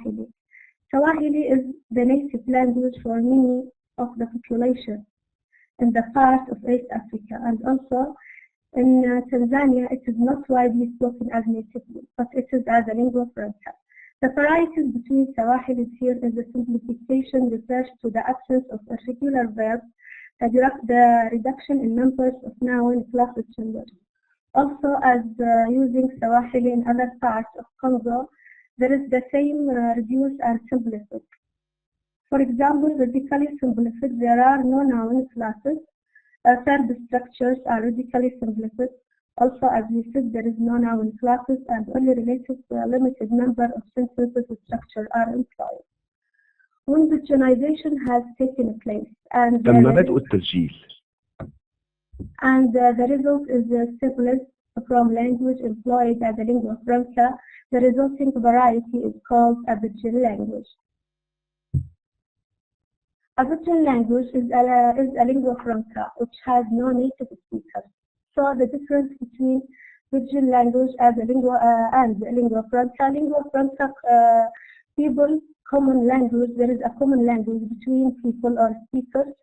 Swahili. Swahili is the native language for many of the population in the part of East Africa, and also in Tanzania it is not widely spoken as natively, but it is as a lingua franca. The varieties between Swahili here is the simplification refers to the absence of irregular verbs, the reduction in numbers of noun classes chambers. Also, as using Swahili in other parts of Congo, there is the same reduced and simplified. For example, radically simplified, there are no noun classes. Verb structures are radically simplified. Also, as we said, there is no noun classes and only related to a limited number of sentences structure are employed. When pidginization has taken place and the result is the simplest from language employed as a lingua franca, the resulting variety is called a pidgin language. A pidgin language is a lingua franca which has no native speakers. So the difference between pidgin language as a lingua franca, people common language. There is a common language between people or speakers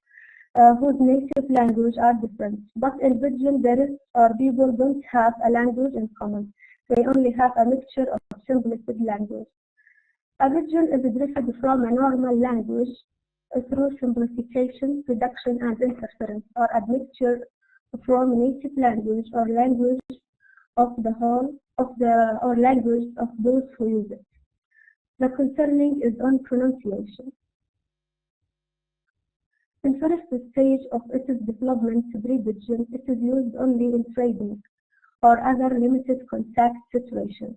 whose native language are different. But in pidgin, people don't have a language in common. They only have a mixture of simplified language. A pidgin is derived from a normal language through simplification, reduction, and interference, or admixture from native language or language of language of those who use it. The concerning is on pronunciation. In first stage of its development, pre-pidgin, it is used only in trading or other limited contact situations.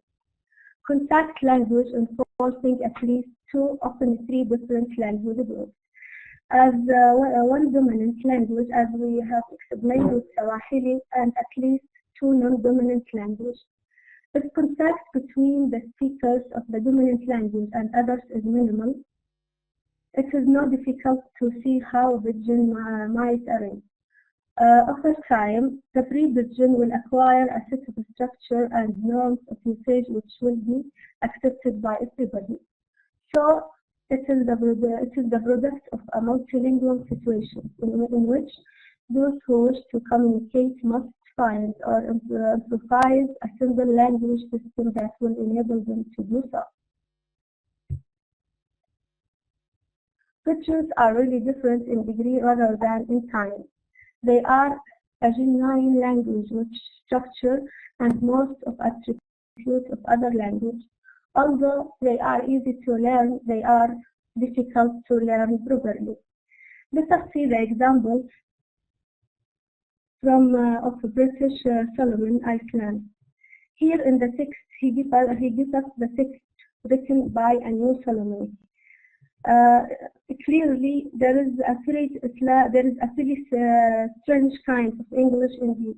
Contact language enforcing at least 2, often 3 different language groups. As one dominant language, as we have explained with Swahili, and at least 2 non-dominant languages. If contact between the speakers of the dominant language and others is minimal, it is not difficult to see how pidgin might arise. Over time, the pre-pidgin will acquire a set of structure and norms of usage which will be accepted by everybody. So, it is the product of a multilingual situation in which those who wish to communicate must find or improvise a single language system that will enable them to do so. Pidgins are really different in degree rather than in time. They are a genuine language with structure and most of attributes of other language. Although they are easy to learn, they are difficult to learn properly. Let us see the example of British Solomon Island. Here in the text, he gives us the text written by a New Solomonic. Clearly, there is a very strange kind of English indeed.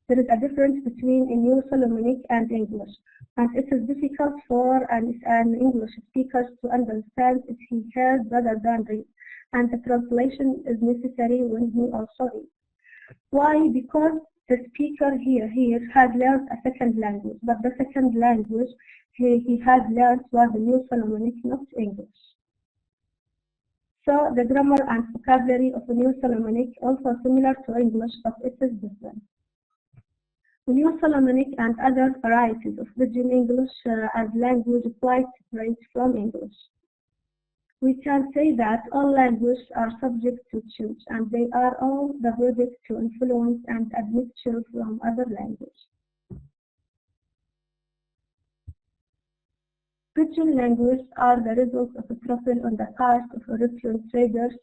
There is a difference between a New Solomonic and English, and it is difficult for an English speaker to understand if he hears rather than read, and the translation is necessary when he also reads. Why? Because the speaker here has learned a second language, but the second language he has learned was the New Solomonic, not English. So the grammar and vocabulary of the New Solomonic also similar to English, but it is different. The New Solomonic and other varieties of pidgin English as language quite separate from English. We can say that all languages are subject to change, and they are all the product to influence and admixture from other languages. Pidgin languages are the result of a trouble on the part of European traders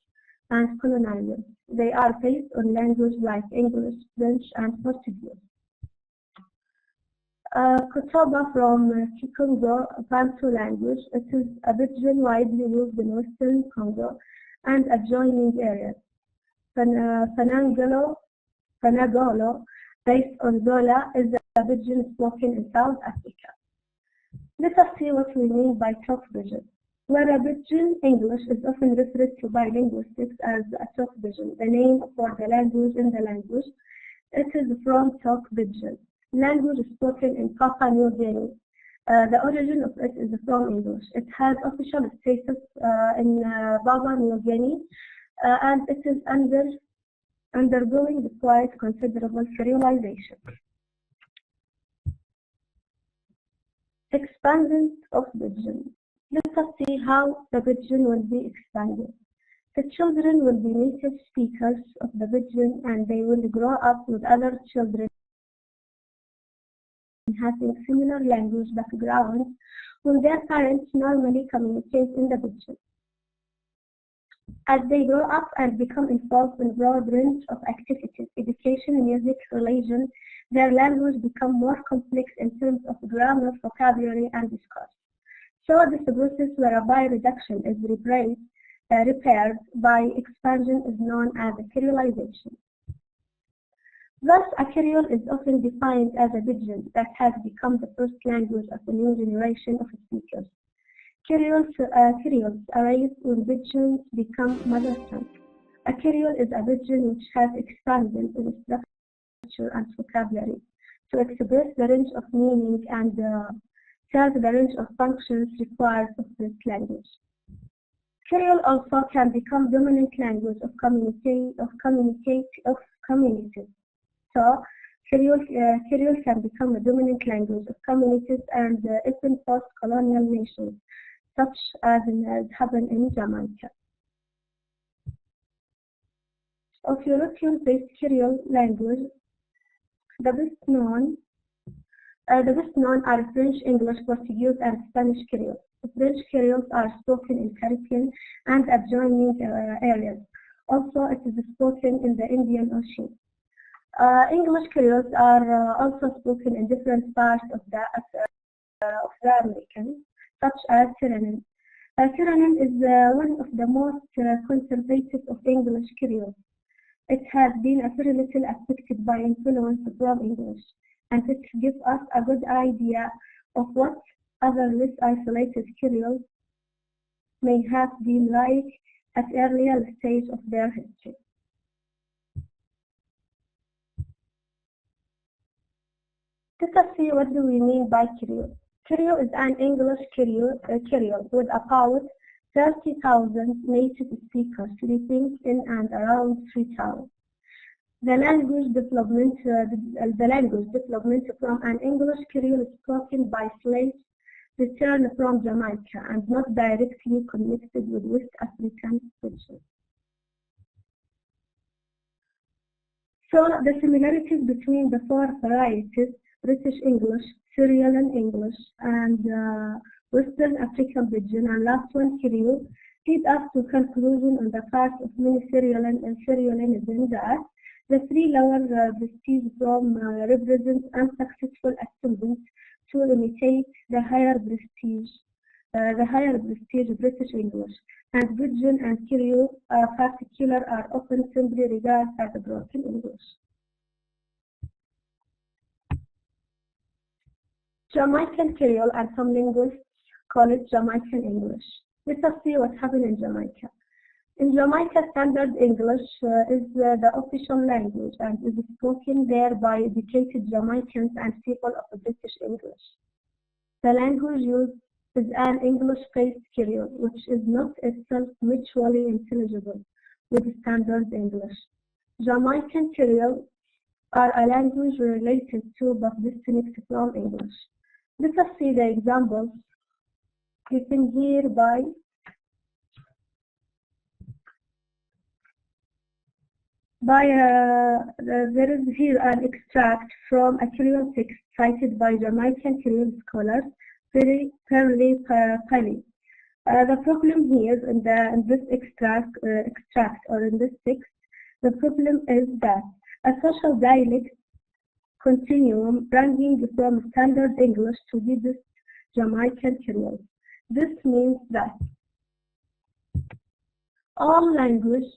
and colonizers. They are based on languages like English, French, and Portuguese. Kotoba from Kikongo, a Bantu language, it is a pidgin widely used in Western Congo and adjoining areas. Fanagolo, based on Zola, is a pidgin spoken in South Africa. Let us see what we mean by talk pidgin. Where a pidgin English is often referred to by linguistics as a talk pidgin, the name for the language in the language. It is from talk pidgin. Language spoken in Papua New Guinea. The origin of it is from English. It has official status in Papua New Guinea, and it is undergoing quite considerable serialization. Expansion of pidgin. Let us see how the pidgin will be expanded. The children will be native speakers of the pidgin, and they will grow up with other children having similar language backgrounds, when their parents normally communicate in the pidgin. As they grow up and become involved in a broad range of activities, education, music, religion, their language becomes more complex in terms of grammar, vocabulary, and discourse. So this process whereby reduction is repaired by expansion is known as creolization. Thus, a creole is often defined as a pidgin that has become the first language of a new generation of speakers. Creoles arise when pidgins become mother tongue. A creole is a pidgin which has expanded in structure and vocabulary to express the range of meaning and serve the range of functions required of this language. Creole also can become dominant language of communities. So, Creole can become a dominant language of communities and even post-colonial nations, such as has happened in Jamaica. Of European-based Creole language, the best known are French, English, Portuguese, and Spanish Creole. French Creoles are spoken in Caribbean and adjoining areas. Also, it is spoken in the Indian Ocean. English Creoles are also spoken in different parts of the Americas, such as Suriname. Suriname is one of the most conservative of English Creoles. It has been very little affected by influence from English, and it gives us a good idea of what other less isolated Creoles may have been like at earlier stage of their history. Let us see what do we mean by Creole. Creole is an English Creole with about 30,000 native speakers living in and around Freetown. The language development from an English Creole spoken by slaves returned from Jamaica and not directly connected with West African pidgin. So the similarities between the four varieties, British English, Sierra English, and Western African pidgin, and last one Creole, lead us to conclusion on the part of many Syrianism that the three lower prestige from represent unsuccessful attempts to imitate the higher prestige British English, and pidgin and Creole particular are often simply regarded as broken English. Jamaican Creole, and some linguists call it Jamaican English. Let us see what happened in Jamaica. In Jamaica, Standard English is the official language and is spoken there by educated Jamaicans and people of British English. The language used is an English-based Creole, which is not itself mutually intelligible with Standard English. Jamaican Creole are a language related to but distinct from English. Let us see the examples given here by there is here an extract from a Creole text cited by Jamaican Creole scholars, Perry. The problem here in this extract or in this text, the problem is that a social dialect continuum ranging from Standard English to deepest Jamaican Creole. This means that all language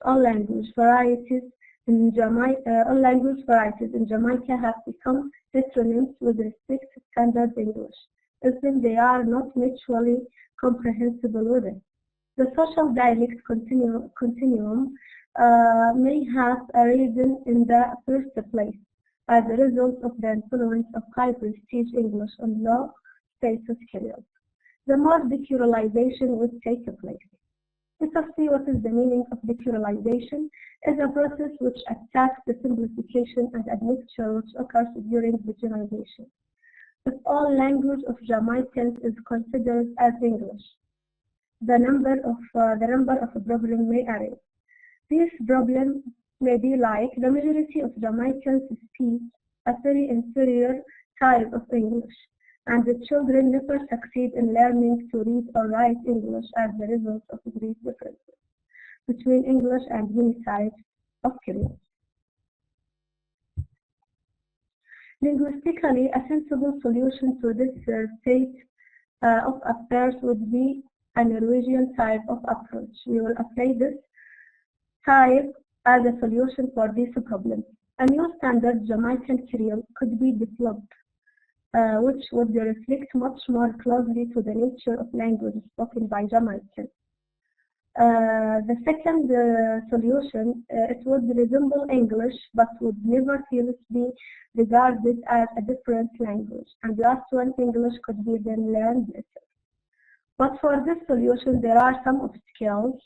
varieties in Jamaica have become synonyms with respect to Standard English, even they are not mutually comprehensible with it. The social dialect continuum may have arisen in the first place as a result of the influence of high prestige English on low spaces Creole, the more decuralization would take place. Let us see what is the meaning of decuralization. Is a process which attacks the simplification and admixture which occurs during regionalization. If all language of Jamaicans is considered as English, the number of problems may arise. These problems may be like the majority of Jamaicans speak a very inferior type of English, and the children never succeed in learning to read or write English as the result of these differences between English and many types of Creole. Linguistically, a sensible solution to this state of affairs would be a Norwegian type of approach. We will apply this type as a solution for these problems. A new standard Jamaican Creole could be developed, which would reflect much more closely to the nature of language spoken by Jamaicans. The second solution, it would resemble English but would nevertheless be regarded as a different language. And the last one, English could be then learned better. But for this solution, there are some obstacles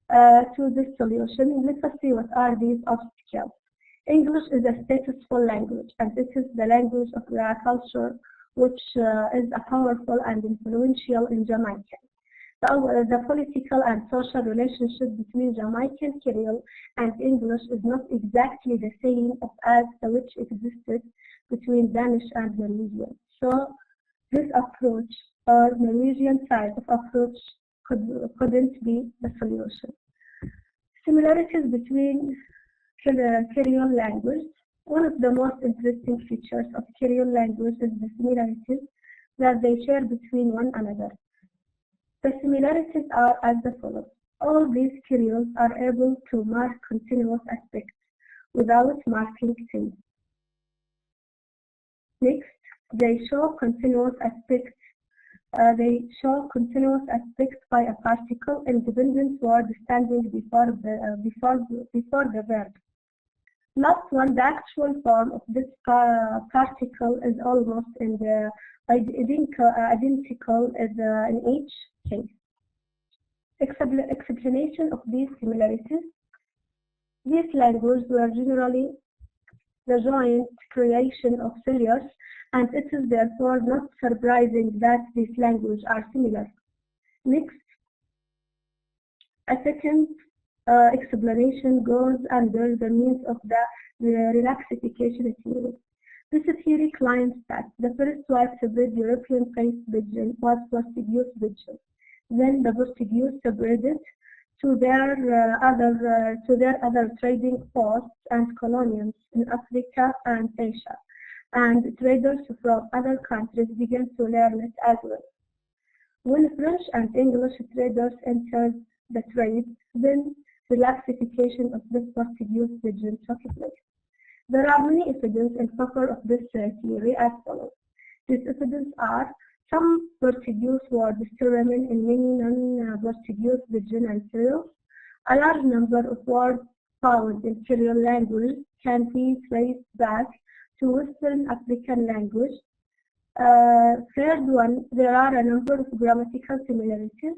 to this solution. Let us see what are these obstacles. English is a statusful language, and it is the language of the culture which is powerful and influential in Jamaica. The political and social relationship between Jamaican Creole and English is not exactly the same as which existed between Danish and Norwegian. So this approach, or Norwegian type of approach, couldn't be the solution. Similarities between Creole language. One of the most interesting features of Creole language is the similarities that they share between one another. The similarities are as follows. All these Creoles are able to mark continuous aspects without marking things. Next, they show continuous aspects. By a particle independent word standing before the verb. Last one, the actual form of this particle is almost identical as in each case. Explanation of these similarities. These languages were generally the joint creation of sailors, and it is therefore not surprising that these languages are similar. Next, a second explanation goes under the means of the relaxification theory. This theory claims that the first widespread European-faced pidgin was Portuguese pidgin. Then the Portuguese spread to their other trading posts and colonies in Africa and Asia, and traders from other countries began to learn it as well. When French and English traders entered the trade, then the relaxification of this Portuguese pidgin took place. There are many evidence in favor of this theory as follows. These evidence are some Portuguese words still remain in many non-Portuguese pidgin and Creole. A large number of words found in Creole language can be traced back to Western African language. Third one, there are a number of grammatical similarities.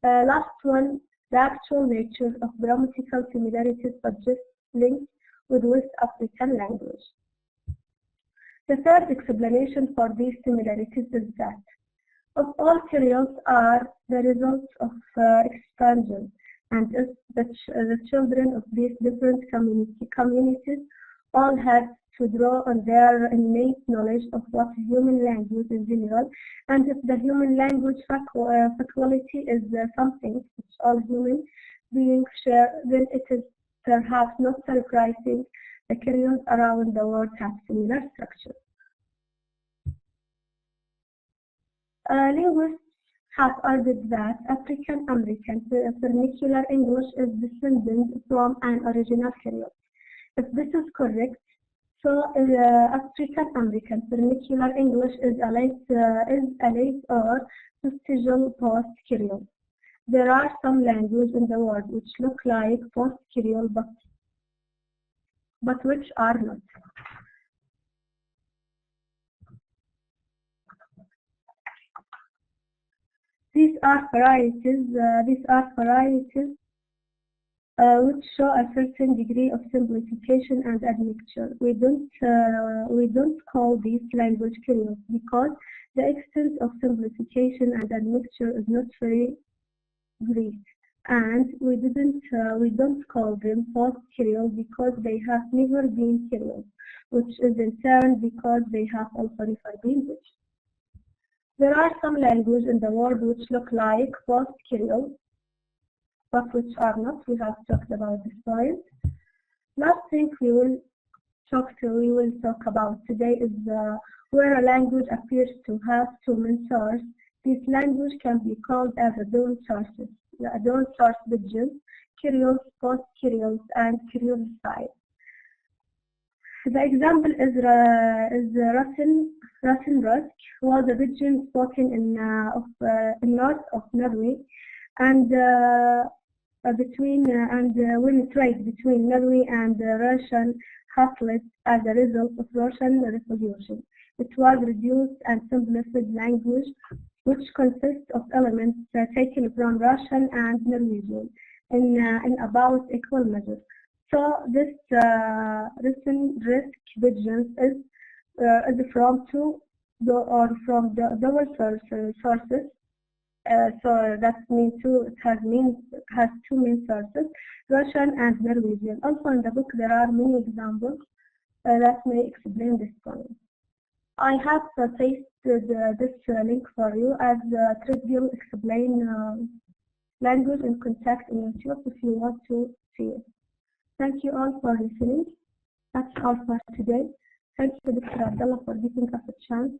Last one, the actual nature of grammatical similarities suggests links with West African language. The third explanation for these similarities is that of all Creoles are the results of expansion, and the children of these different communities all had to draw on their innate knowledge of what human language is general, and if the human language faculty is something which all human beings share, then it is perhaps not surprising the Creoles around the world have similar structure. Linguists have argued that African American vernacular English is descended from an original Creole. If this is correct, so African American vernacular English is a late or vestigial post-Creole. There are some languages in the world which look like post-Creole but which are not. These are varieties. Which show a certain degree of simplification and admixture. We don't call these language curious because the extent of simplification and admixture is not very great, and we don't call them post-curial because they have never been curial, which is in turn because they have alphonified language. There are some languages in the world which look like post-curial, but which are not. We have talked about this point. Last thing we will talk about today is where a language appears to have two main sources. This language can be called as a dual sources. The dual source pidgin, curials, post-curials, and curiosity. The example is Russian Rusk, was a pidgin spoken in north of Norway, and when trade between Norway and Russian halted as a result of Russian Revolution. It was reduced and simplified language, which consists of elements taken from Russian and Norwegian in about equal measure. So this Russian Rusk pidgin is from the double sources. So that means it has two main sources, Russian and Norwegian. Also in the book there are many examples that may explain this point. I have pasted this link for you as trivial explain language and contact in YouTube if you want to see it. Thank you all for listening. That's all for today. Thank you, Dr. Abdullah, for giving us a chance.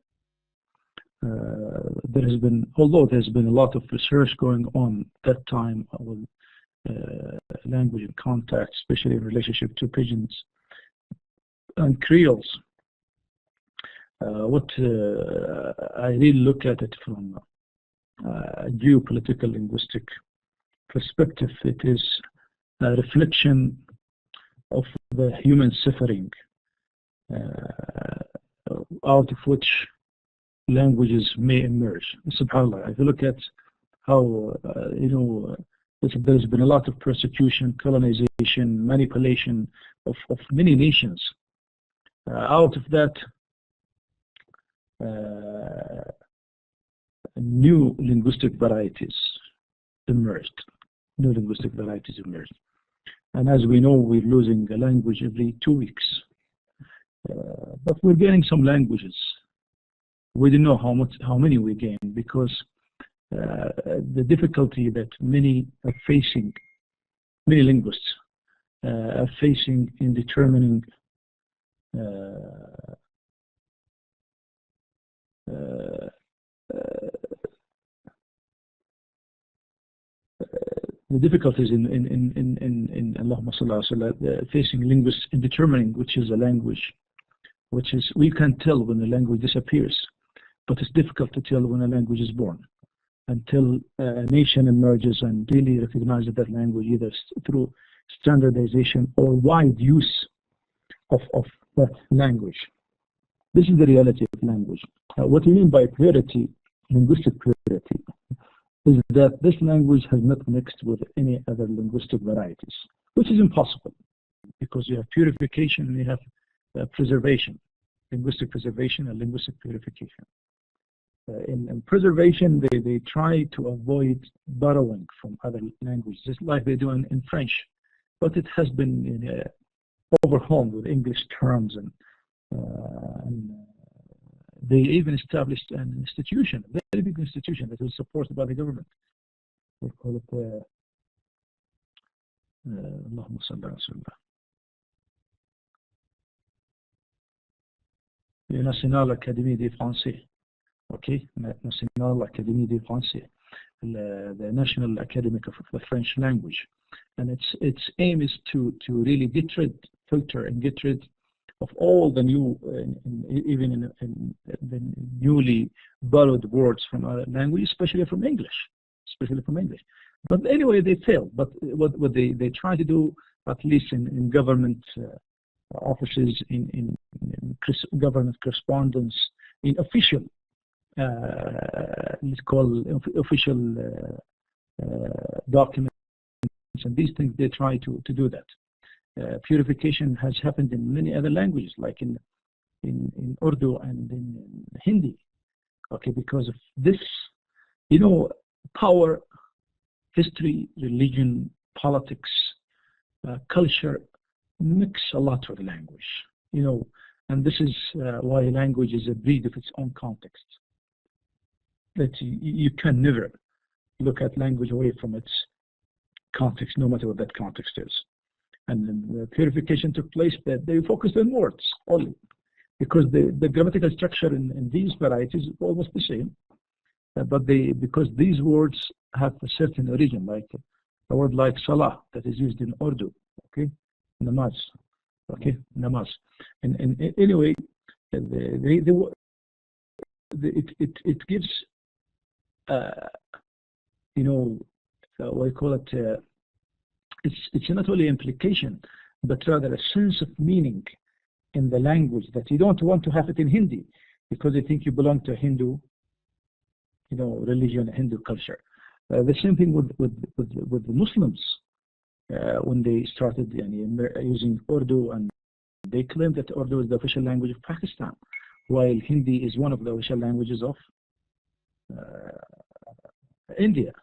Although there's been a lot of research going on at that time with language and contact, especially in relationship to pigeons and creoles, what I really look at it from a geopolitical linguistic perspective, it is a reflection of the human suffering out of which languages may emerge. SubhanAllah, if you look at how, there's been a lot of persecution, colonization, manipulation of many nations. Out of that, new linguistic varieties emerged. And as we know, we're losing a language every 2 weeks. But we're gaining some languages. We don't know how many we gain, because the difficulty that many linguists are facing in determining the difficulties in Allahumma salli ala sallam, facing linguists in determining which is a language, which is, we can tell when a language disappears, but it's difficult to tell when a language is born until a nation emerges and really recognizes that language either through standardization or wide use of that language. This is the reality of language. What we mean by purity, linguistic purity, is that this language has not mixed with any other linguistic varieties, which is impossible, because you have purification and you have preservation, linguistic preservation and linguistic purification. In preservation, they try to avoid borrowing from other languages, just like they do in French, but it has been overwhelmed with English terms, and they even established an institution, a very big institution that was supported by the government. They call it Allahumma salli ala sallam, the National Académie des Français. Okay, National Académie des Français, the National Academy of the French language, and its aim is to really filter and get rid of all the new, even in the newly borrowed words from other languages, especially from English. But anyway, they fail. But what they try to do, at least in government offices, in government correspondence, in official let's call official documents, and these things, they try to do that. Purification has happened in many other languages, like in Urdu and in Hindi. Okay, because of this, power, history, religion, politics, culture mix a lot with language, and this is why language is a breed of its own context. That you can never look at language away from its context, no matter what that context is. And then the purification took place that they focused on words only, because the grammatical structure in these varieties is almost the same, but because these words have a certain origin, like a word like salah that is used in Urdu, okay, namaz, okay, namaz, and anyway, it gives what I call it. It's not only implication, but rather a sense of meaning in the language that you don't want to have it in Hindi, because they think you belong to a Hindu, religion, Hindu culture. The same thing with the Muslims when they started using Urdu, and they claim that Urdu is the official language of Pakistan, while Hindi is one of the official languages of India,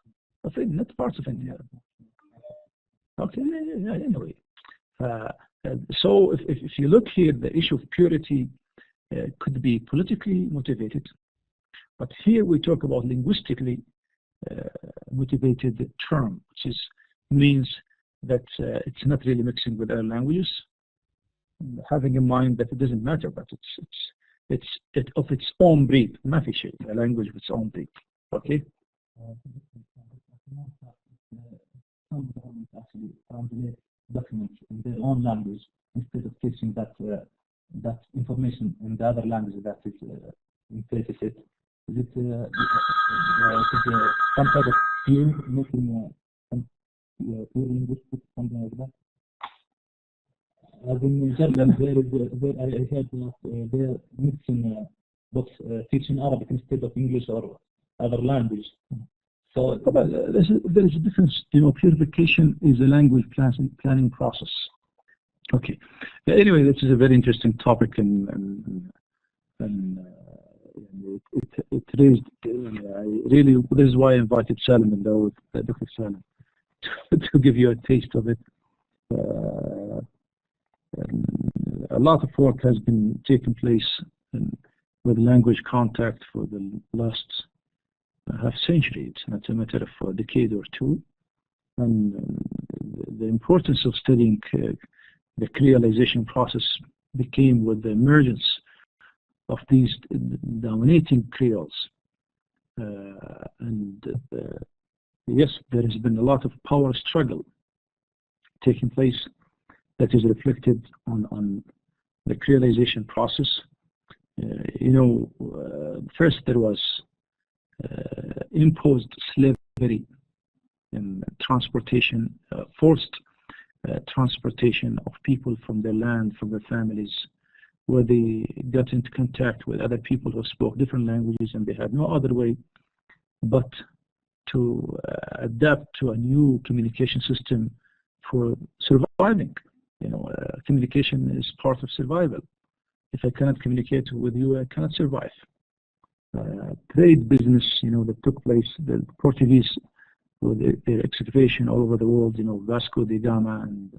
not parts of India. Okay, anyway. So if you look here, the issue of purity could be politically motivated, but here we talk about linguistically motivated term, which means that it's not really mixing with other languages, having in mind that it doesn't matter, but it's of its own breed, ما في شيء, a language of its own breed. Okay. Some governments actually translate documents in their own language instead of teaching that information in the other language that is implicit. Is it some type of pure making pure linguistic, something like that? As in German, I heard that they're mixing books, teaching Arabic instead of English or other language. So there is a difference. Purification is a language planning process. Okay. Anyway, this is a very interesting topic, and it raised. This is why I invited Salim and Dr. Salim to give you a taste of it. A lot of work has been taking place with language contact for the last half century. It's not a matter of a decade or two, and the importance of studying the creolization process became with the emergence of these dominating creoles. Yes, there has been a lot of power struggle taking place that is reflected on the creolization process. First there was imposed slavery and transportation, forced transportation of people from their land, from their families, where they got into contact with other people who spoke different languages, and they had no other way but to adapt to a new communication system for surviving. Communication is part of survival. If I cannot communicate with you, I cannot survive. Trade business, that took place, the Portuguese with their excavation all over the world, Vasco da Gama and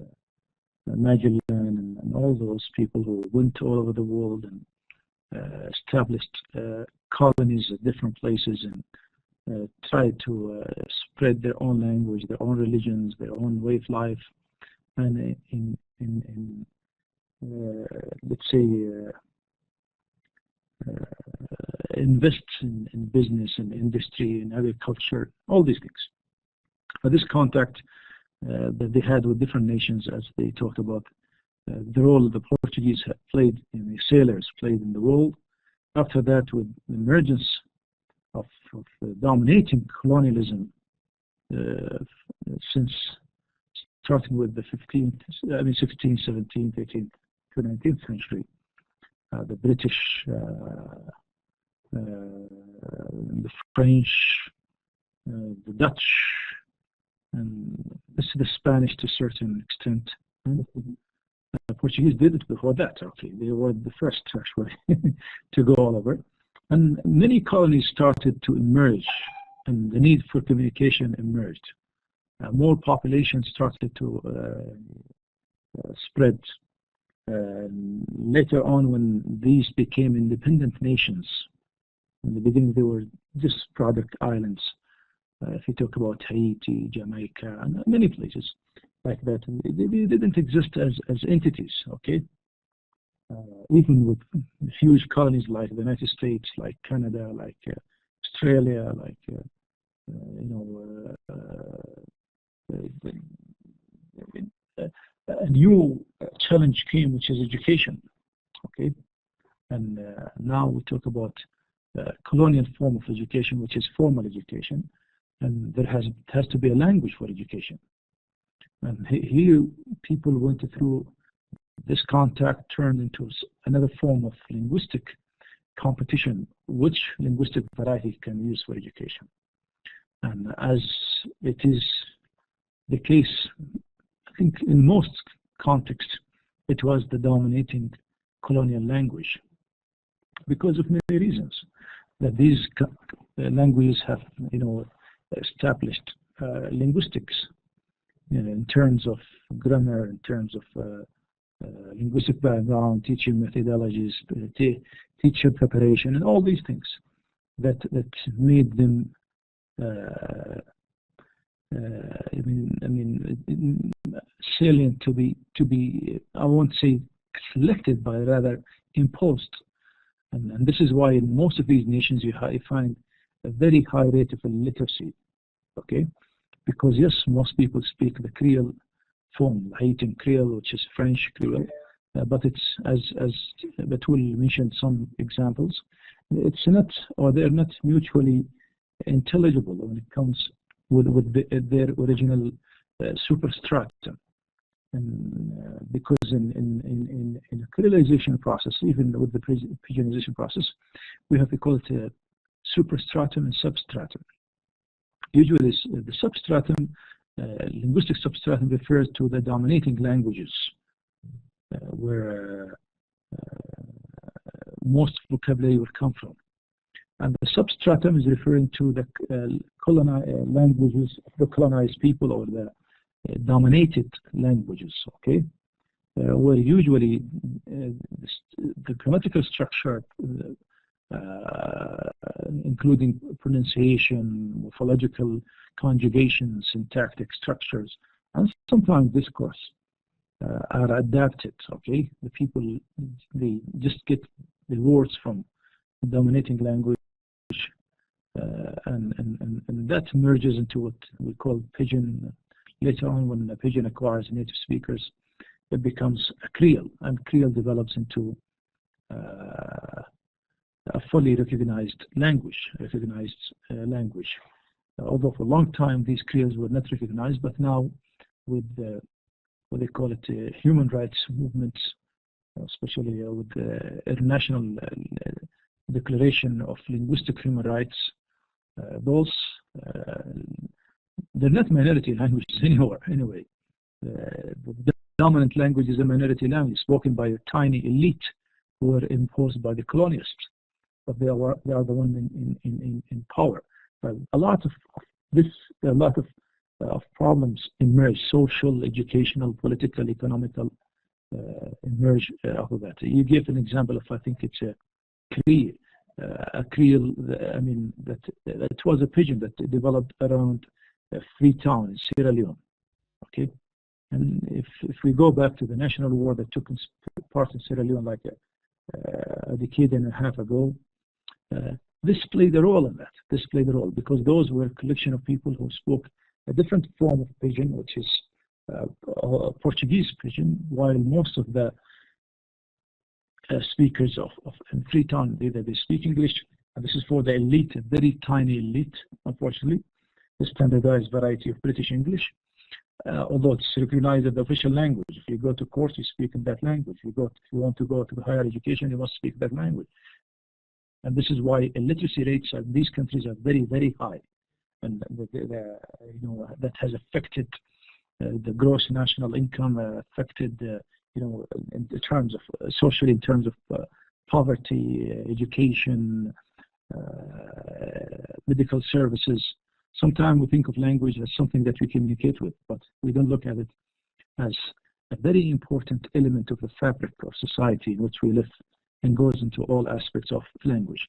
Magellan and all those people who went all over the world and established colonies at different places and tried to spread their own language, their own religions, their own way of life, and let's say invest in business and industry and agriculture, all these things. But this contact that they had with different nations, as they talked about, the role the Portuguese had played, the sailors played in the world. After that, with the emergence of dominating colonialism, since starting with the 16th, 17th, 18th to 19th century, the British the French, the Dutch, and the Spanish to a certain extent. The Portuguese did it before that. Okay, they were the first actually to go all over, and many colonies started to emerge, and the need for communication emerged. More population started to spread. Later on, when these became independent nations, in the beginning they were just product islands. If you talk about Haiti, Jamaica, and many places like that, they didn't exist as entities. Okay, even with huge colonies like the United States, like Canada, like Australia, like a new challenge came, which is education. Okay, and now we talk about colonial form of education, which is formal education, and there has to be a language for education. And here people went through this contact, turned into another form of linguistic competition, which linguistic variety can use for education. And as it is the case, I think in most contexts, it was the dominating colonial language because of many reasons. That these languages have, established linguistics in terms of grammar, in terms of linguistic background, teaching methodologies, teacher preparation, and all these things that made them salient to be I won't say selected, but rather imposed. And this is why in most of these nations you find a very high rate of illiteracy. Okay, because yes, most people speak the Creole form, Haitian Creole, which is French Creole, but it's as Batul mentioned some examples. It's not, or they're not mutually intelligible when it comes with their original superstratum. And because in the creolization process, even with the pidginization process, we have to call it a superstratum and substratum. Usually the substratum, linguistic substratum, refers to the dominating languages where most vocabulary will come from. And the substratum is referring to the languages of the colonized people, or the dominated languages, okay? Where usually the grammatical structure, including pronunciation, morphological conjugations, syntactic structures, and sometimes discourse are adapted, okay? The people, they just get the words from the dominating language, and that merges into what we call pidgin. Later on, when the pidgin acquires native speakers, it becomes a Creole, and Creole develops into a fully recognized language. Although for a long time these Creoles were not recognized, but now with what they call it human rights movements, especially with the International Declaration of Linguistic Human Rights, those they're not minority languages anyway. The dominant language is a minority language spoken by a tiny elite who were imposed by the colonialists, but they are the one in power. But a lot of problems emerge: social, educational, political, economical, emerge out of that. You gave an example of, I think it's a Creole. I mean, that was a pidgin that developed around Freetown in Sierra Leone. Okay, and if we go back to the national war that took part in Sierra Leone like a decade and a half ago, this played a role in that. This played a role because those were a collection of people who spoke a different form of pidgin, which is Portuguese pidgin, while most of the speakers in Freetown, they speak English, and this is for the elite, a very tiny elite, unfortunately, the standardized variety of British English, although it's recognized as the official language. If you go to course, you speak in that language. If you want to go to the higher education, you must speak that language. And this is why illiteracy rates in these countries are very, very high. And that has affected the gross national income, affected, in terms of socially, in terms of poverty, education, medical services. Sometimes we think of language as something that we communicate with, but we don't look at it as a very important element of the fabric of society in which we live and goes into all aspects of language.